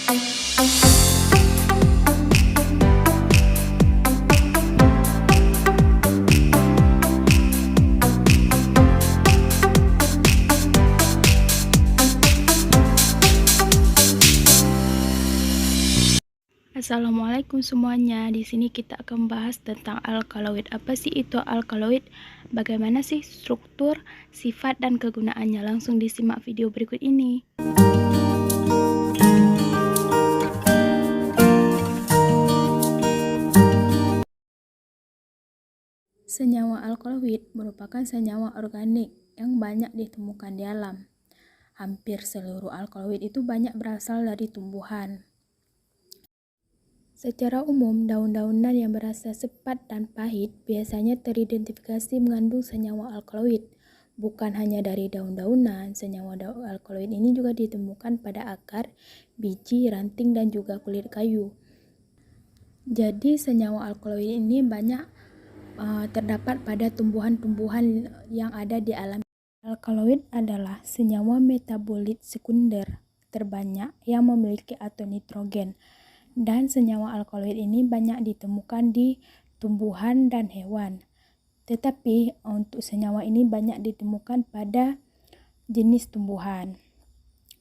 Assalamualaikum semuanya. Di sini kita akan bahas tentang alkaloid. Apa sih itu alkaloid? Bagaimana sih struktur, sifat, dan kegunaannya? Langsung disimak video berikut ini. Senyawa alkaloid merupakan senyawa organik yang banyak ditemukan di alam. Hampir seluruh alkaloid itu banyak berasal dari tumbuhan. Secara umum, daun-daunan yang berasa sepat dan pahit biasanya teridentifikasi mengandung senyawa alkaloid. Bukan hanya dari daun-daunan, senyawa alkaloid ini juga ditemukan pada akar, biji, ranting, dan juga kulit kayu. Jadi, senyawa alkaloid ini banyak terdapat pada tumbuhan-tumbuhan yang ada di alam. Alkaloid adalah senyawa metabolit sekunder terbanyak yang memiliki atom nitrogen. Dan senyawa alkaloid ini banyak ditemukan di tumbuhan dan hewan. Tetapi untuk senyawa ini banyak ditemukan pada jenis tumbuhan.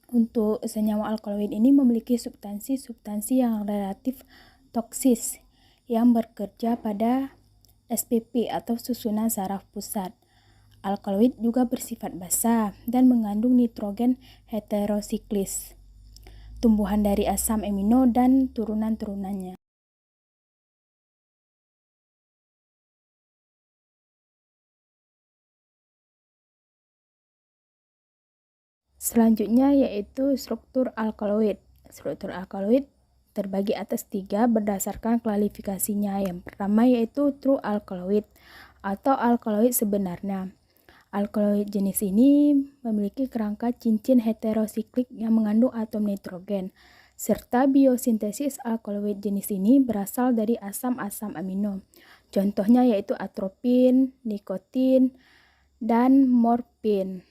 Untuk senyawa alkaloid ini memiliki substansi yang relatif toksis yang bekerja pada SPP atau susunan saraf pusat. Alkaloid juga bersifat basa dan mengandung nitrogen heterosiklis, tumbuhan dari asam amino dan turunan-turunannya. Selanjutnya yaitu struktur alkaloid. Struktur alkaloid terbagi atas 3 berdasarkan klasifikasinya. Yang pertama yaitu true alkaloid atau alkaloid sebenarnya. Alkaloid jenis ini memiliki kerangka cincin heterosiklik yang mengandung atom nitrogen, serta biosintesis alkaloid jenis ini berasal dari asam-asam amino. Contohnya yaitu atropin, nikotin, dan morfin.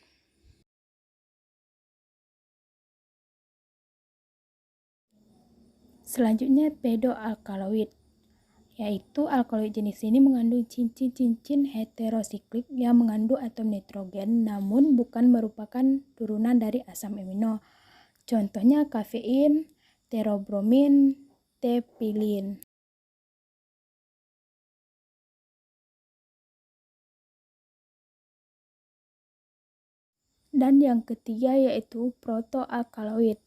Selanjutnya pedoalkaloid, yaitu alkaloid jenis ini mengandung cincin-cincin heterosiklik yang mengandung atom nitrogen namun bukan merupakan turunan dari asam amino. Contohnya kafein, terobromin, tepilin. Dan yang ketiga yaitu protoalkaloid.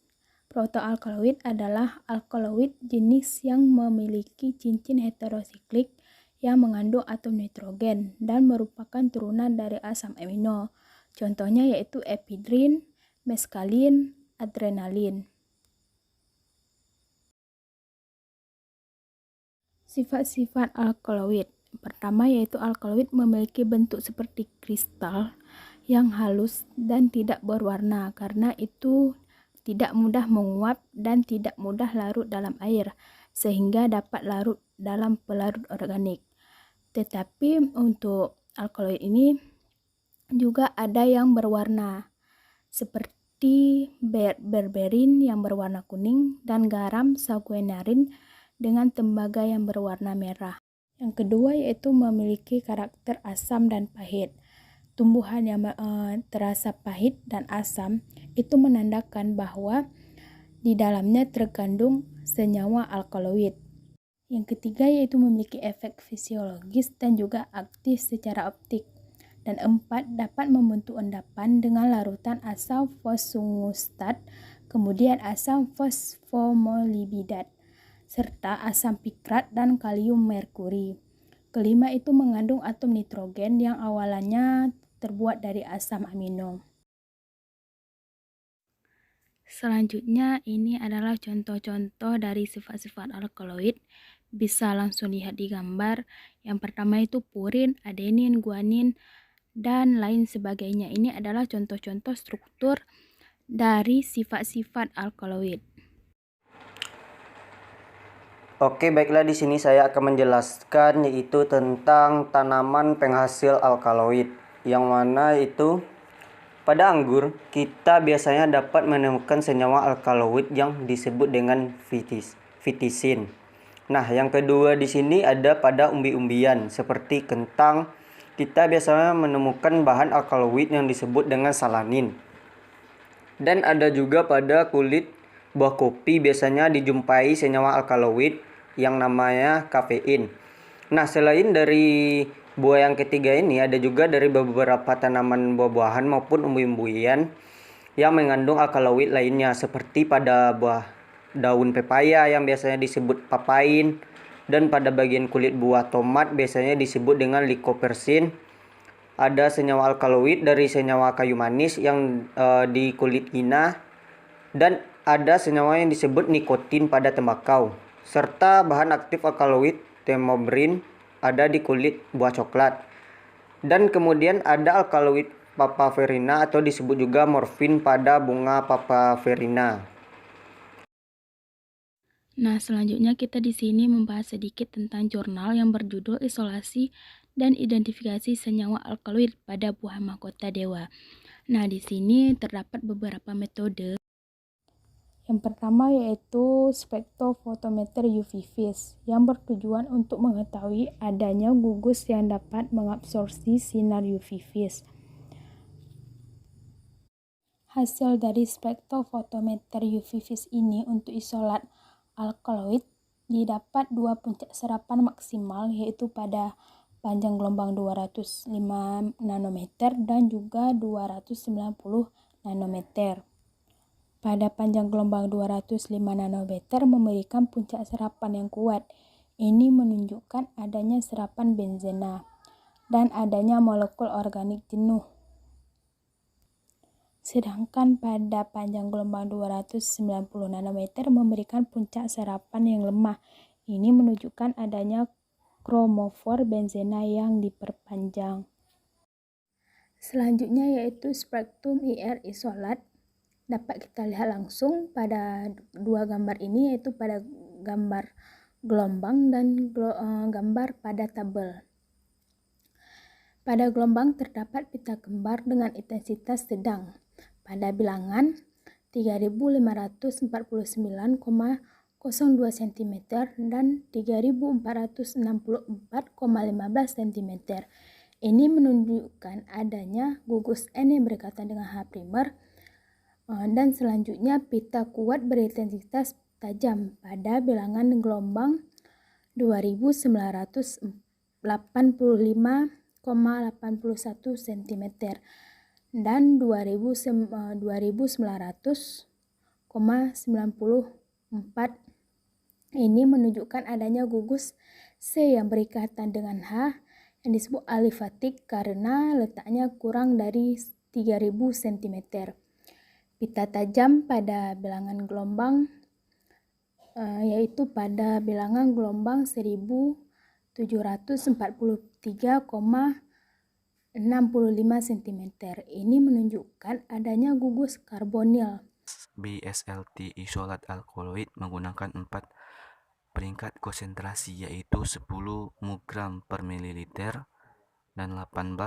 Protoalkaloid adalah alkaloid jenis yang memiliki cincin heterosiklik yang mengandung atom nitrogen dan merupakan turunan dari asam amino. Contohnya yaitu epidrin, meskalin, adrenalin. Sifat-sifat alkaloid. Pertama yaitu alkaloid memiliki bentuk seperti kristal yang halus dan tidak berwarna karena itu tidak mudah menguap dan tidak mudah larut dalam air sehingga dapat larut dalam pelarut organik. Tetapi untuk alkaloid ini juga ada yang berwarna seperti berberin yang berwarna kuning dan garam saguenarin dengan tembaga yang berwarna merah. Yang kedua yaitu memiliki karakter asam dan pahit. Tumbuhan yang terasa pahit dan asam itu menandakan bahwa di dalamnya terkandung senyawa alkaloid. Yang ketiga yaitu memiliki efek fisiologis dan juga aktif secara optik. Dan 4 dapat membentuk endapan dengan larutan asam fosfungustat, kemudian asam fosfomolibidat, serta asam pikrat dan kalium merkuri. Kelima itu mengandung atom nitrogen yang awalannya terbuat dari asam amino. Selanjutnya ini adalah contoh-contoh dari sifat-sifat alkaloid. Bisa langsung lihat di gambar. Yang pertama itu purin, adenin, guanin, dan lain sebagainya. Ini adalah contoh-contoh struktur dari sifat-sifat alkaloid. Oke, baiklah, di sini saya akan menjelaskan yaitu tentang tanaman penghasil alkaloid, yang mana itu Pada anggur, kita biasanya dapat menemukan senyawa alkaloid yang disebut dengan fitisin. Nah, yang kedua di sini ada pada umbi-umbian seperti kentang. Kita biasanya menemukan bahan alkaloid yang disebut dengan salanin. Dan ada juga pada kulit buah kopi biasanya dijumpai senyawa alkaloid yang namanya kafein. Nah, selain dari buah yang ketiga ini, ada juga dari beberapa tanaman buah-buahan maupun umbi-umbian yang mengandung alkaloid lainnya, seperti pada buah daun pepaya yang biasanya disebut papain, dan pada bagian kulit buah tomat biasanya disebut dengan lycoperdin. Ada senyawa alkaloid dari senyawa kayu manis yang di kulit ina, dan ada senyawa yang disebut nikotin pada tembakau, serta bahan aktif alkaloid temobrin ada di kulit buah coklat. Dan kemudian ada alkaloid papaverina atau disebut juga morfin pada bunga papaverina. Nah, selanjutnya kita di sini membahas sedikit tentang jurnal yang berjudul Isolasi dan Identifikasi Senyawa Alkaloid pada Buah Mahkota Dewa. Nah, di sini terdapat beberapa metode. Yang pertama yaitu spektrofotometer UV vis yang bertujuan untuk mengetahui adanya gugus yang dapat mengabsorpsi sinar UV vis. Hasil dari spektrofotometer UV vis ini untuk isolat alkaloid didapat dua puncak serapan maksimal, yaitu pada panjang gelombang 205 nanometer dan juga 290 nanometer. Pada panjang gelombang 205 nanometer memberikan puncak serapan yang kuat. Ini menunjukkan adanya serapan benzena dan adanya molekul organik jenuh. Sedangkan pada panjang gelombang 290 nanometer memberikan puncak serapan yang lemah. Ini menunjukkan adanya kromofor benzena yang diperpanjang. Selanjutnya yaitu spektrum IR isolat. Dapat kita lihat langsung pada dua gambar ini, yaitu pada gambar gelombang dan gambar pada tabel. Pada gelombang terdapat pita kembar dengan intensitas sedang pada bilangan 3549,02 cm dan 3464,15 cm. Ini menunjukkan adanya gugus N yang berkaitan dengan H primer. Dan selanjutnya pita kuat berintensitas tajam pada bilangan gelombang 2985,81 cm dan 2900,94. Ini menunjukkan adanya gugus C yang berikatan dengan H yang disebut alifatik karena letaknya kurang dari 3000 cm. Pita tajam pada bilangan gelombang yaitu pada bilangan gelombang 1743,65 cm. Ini menunjukkan adanya gugus karbonil. BSLT isolat alkaloid menggunakan 4 peringkat konsentrasi, yaitu 10 mg per mililiter dan 18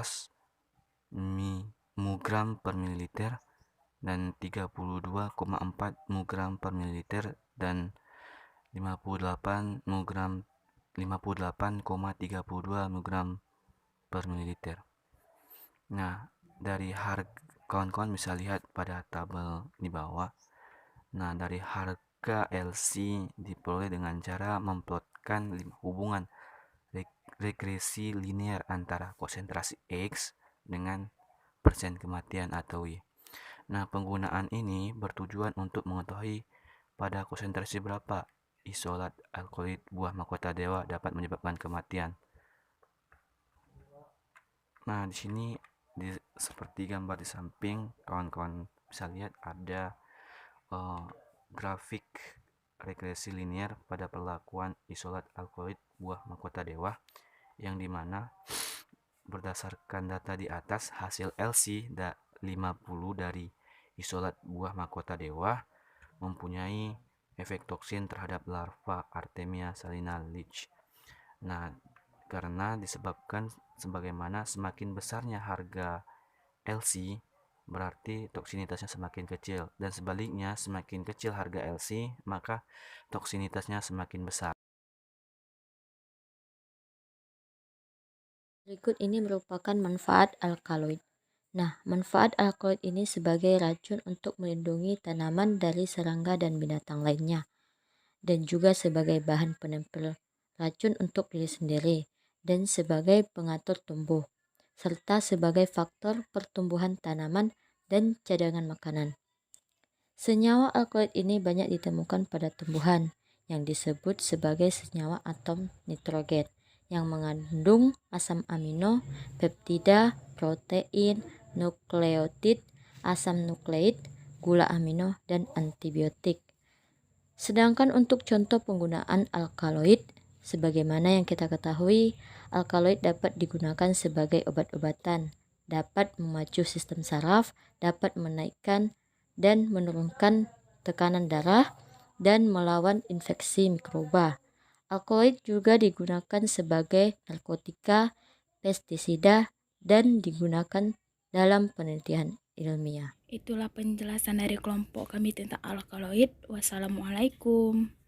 mg per mililiter dan 32,4 mg per mililiter dan 58,32 mg per mililiter. Nah, dari harga kawan-kawan bisa lihat pada tabel di bawah. Nah, dari harga LC diperoleh dengan cara memplotkan hubungan regresi linear antara konsentrasi X dengan persen kematian atau Y. Nah, penggunaan ini bertujuan untuk mengetahui pada konsentrasi berapa isolat alkaloid buah mahkota dewa dapat menyebabkan kematian. Nah, di sini seperti gambar di samping, kawan-kawan bisa lihat ada grafik regresi linear pada perlakuan isolat alkaloid buah mahkota dewa, yang dimana berdasarkan data di atas, hasil LC 50 dari isolat buah mahkota dewa mempunyai efek toksin terhadap larva Artemia salina Leach. Nah, karena disebabkan sebagaimana semakin besarnya harga LC, berarti toksinitasnya semakin kecil, dan sebaliknya semakin kecil harga LC maka toksinitasnya semakin besar. Berikut ini merupakan manfaat alkaloid. Nah, manfaat alkaloid ini sebagai racun untuk melindungi tanaman dari serangga dan binatang lainnya, dan juga sebagai bahan penempel racun untuk diri sendiri, dan sebagai pengatur tumbuh, serta sebagai faktor pertumbuhan tanaman dan cadangan makanan. Senyawa alkaloid ini banyak ditemukan pada tumbuhan yang disebut sebagai senyawa atom nitrogen yang mengandung asam amino, peptida, protein, nukleotid, asam nukleik, gula amino, dan antibiotik. Sedangkan untuk contoh penggunaan alkaloid, sebagaimana yang kita ketahui, alkaloid dapat digunakan sebagai obat-obatan, dapat memacu sistem saraf, dapat menaikkan dan menurunkan tekanan darah, dan melawan infeksi mikroba. Alkaloid juga digunakan sebagai narkotika, pestisida, dan digunakan dalam penelitian ilmiah. Itulah penjelasan dari kelompok kami tentang alkaloid. Wassalamualaikum.